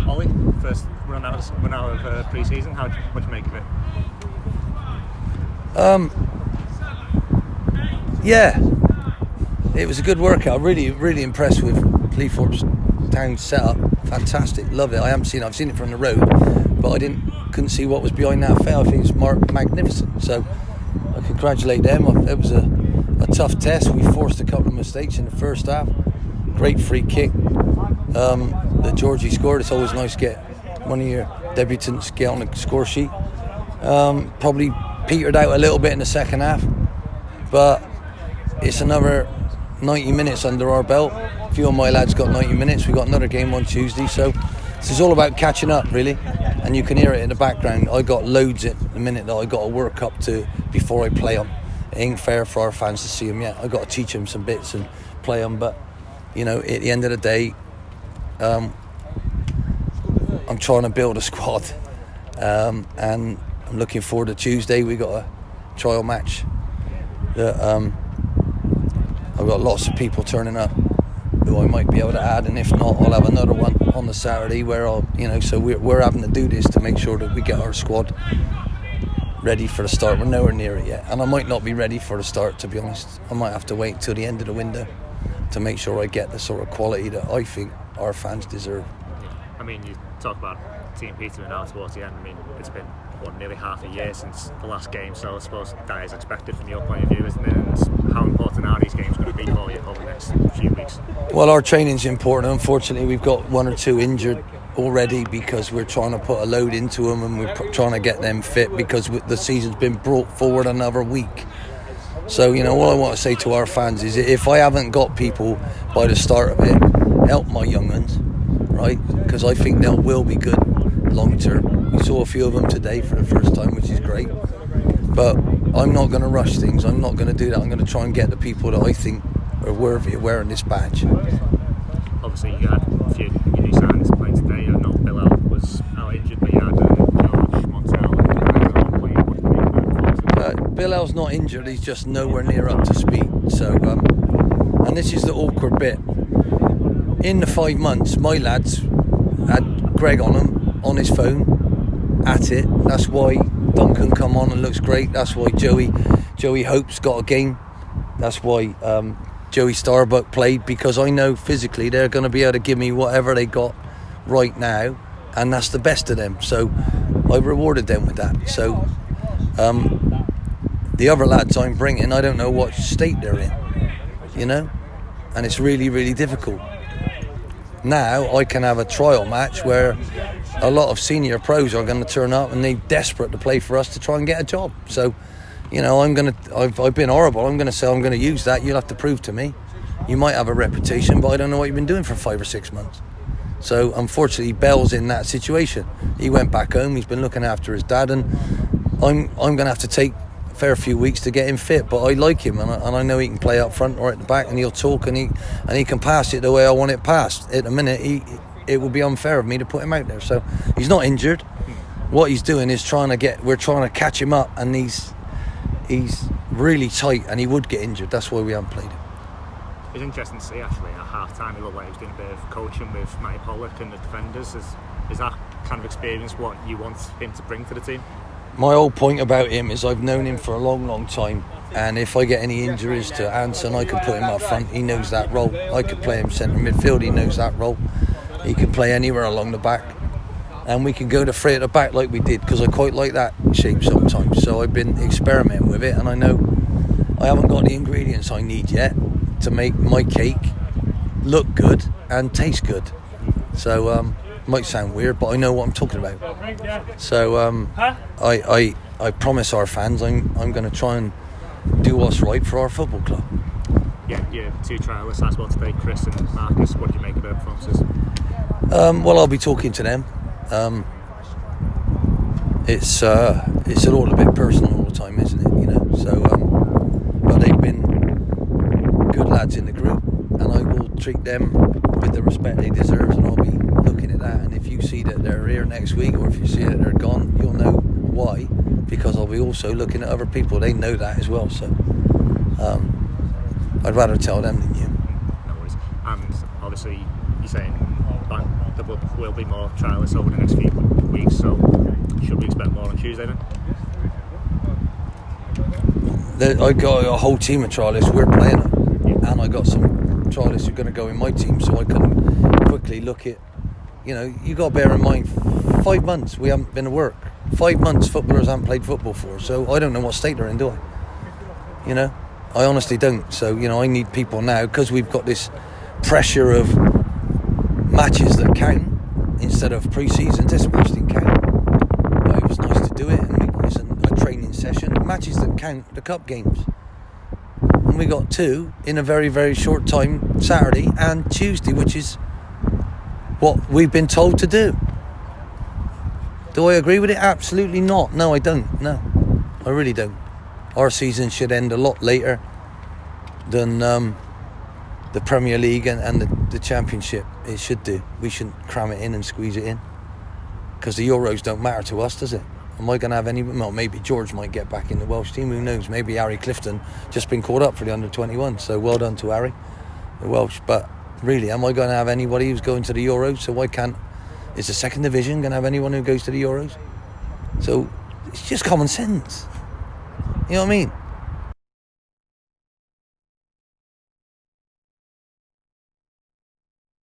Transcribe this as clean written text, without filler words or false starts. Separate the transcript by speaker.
Speaker 1: Ollie, first run out of pre-season, what do you make of it?
Speaker 2: Yeah, it was a good workout. Really impressed with Cleethorpes Town setup. Fantastic, loved it. I've seen it from the road, but I couldn't see what was behind that fair. I think it's magnificent. So I congratulate them. It was a tough test. We forced a couple of mistakes in the first half. Great free kick that Georgie scored. It's always nice to get one of your debutants get on the score sheet. Probably petered out a little bit in the second half, but it's another 90 minutes under our belt. A few of my lads got 90 minutes. We got another game on Tuesday, so this is all about catching up, really. And you can hear it in the background. I got loads at the minute that I got to work up to before I play them. It ain't fair for our fans to see them yet. I got to teach them some bits and play them, but you know, at the end of the day, I'm trying to build a squad, and I'm looking forward to Tuesday. We got a trial match that I've got lots of people turning up who I might be able to add, and if not, I'll have another one on the Saturday where so we're having to do this to make sure that we get our squad ready for the start. We're nowhere near it yet, and I might not be ready for the start, to be honest. I might have to wait till the end of the window to make sure I get the sort of quality that I think our fans deserve.
Speaker 1: I mean, you talk about Team Peterman now towards the end. I mean, it's been nearly half a year since the last game, so I suppose that is expected from your point of view, isn't it? And how important are these games going to be for you over the next few weeks? Well,
Speaker 2: our training's important. Unfortunately, we've got one or two injured already because we're trying to put a load into them, and we're trying to get them fit because the season's been brought forward another week. So, all I want to say to our fans is, if I haven't got people by the start of it, help my young ones, right? Because I think they will be good long term. We saw a few of them today for the first time, which is great. But I'm not going to rush things. I'm not going to do that. I'm going to try and get the people that I think are worthy of wearing this badge.
Speaker 1: Obviously, you had a few new signings playing today. I know Bill was out injured, but you had
Speaker 2: Bill L's not injured, he's just nowhere near up to speed. So, and this is the awkward bit. In the 5 months, my lads had Greg on them, on his phone, at it. That's why Duncan come on and looks great. That's why Joey Hope's got a game. That's why Joey Starbuck played, because I know physically they're going to be able to give me whatever they got right now, and that's the best of them. So I rewarded them with that. So the other lads I'm bringing, I don't know what state they're in, and it's really, really difficult. Now I can have a trial match where a lot of senior pros are going to turn up and they're desperate to play for us to try and get a job. So, I've been horrible. I'm going to say I'm going to use that. You'll have to prove to me. You might have a reputation, but I don't know what you've been doing for 5 or 6 months. So unfortunately, Bell's in that situation. He went back home. He's been looking after his dad, and I'm going to have to take fair few weeks to get him fit, but I like him, and I know he can play up front or at the back, and he'll talk, and he can pass it the way I want it passed. At the minute, it would be unfair of me to put him out there. So he's not injured. What he's doing is we're trying to catch him up, and he's really tight, and he would get injured. That's why we haven't played him.
Speaker 1: It's interesting to see, actually, at half-time he looked like he was doing a bit of coaching with Matty Pollock and the defenders. Is that kind of experience what you want him to bring to the team?
Speaker 2: My whole point about him is I've known him for a long, long time, and if I get any injuries to Anson, I could put him up front. He knows that role. I could play him centre midfield. He knows that role. He can play anywhere along the back, and we can go to free at the back like we did, because I quite like that shape sometimes. So I've been experimenting with it, and I know I haven't got the ingredients I need yet to make my cake look good and taste good. So might sound weird, but I know what I'm talking about. So I promise our fans I'm going to try and do what's right for our football club.
Speaker 1: Yeah, your two trialists as well today, Chris and Marcus. What do you make of their performances?
Speaker 2: Well, I'll be talking to them. It's all a bit personal all the time, isn't it? So but they've been good lads in the group, and I will treat them with the respect they deserve, and I'll be looking at that. And if you see that they're here next week, or if you see that they're gone, you'll know why, because I'll be also looking at other people. They know that as well. So I'd rather tell them than you.
Speaker 1: No worries. And obviously you're saying there will be more trialists over the next few weeks, so should we expect more on Tuesday then?
Speaker 2: I got a whole team of trialists, we're playing them, and I got some trialists who are going to go in my team, so I can quickly look at, you got to bear in mind, 5 months we haven't been to work. 5 months footballers haven't played football for, so I don't know what state they're in, do I? I honestly don't. So, I need people now, because we've got this pressure of matches that count instead of pre-seasons. This match didn't count. But it was nice to do it, and it was a training session. Matches that count, the cup games. And we got 2 in a very, very short time, Saturday and Tuesday, which is what we've been told to do. Do I agree with it? Absolutely not. No, I don't. No, I really don't. Our season should end a lot later than the Premier League and the Championship. It should do. We shouldn't cram it in and squeeze it in, because the Euros don't matter to us, does it? Am I going to have any... Well, maybe George might get back in the Welsh team, who knows? Maybe Harry Clifton just been called up for the under-21, so well done to Harry, the Welsh. But really, am I going to have anybody who's going to the Euros? So why can't... Is the second division going to have anyone who goes to the Euros? So it's just common sense. You know what I mean?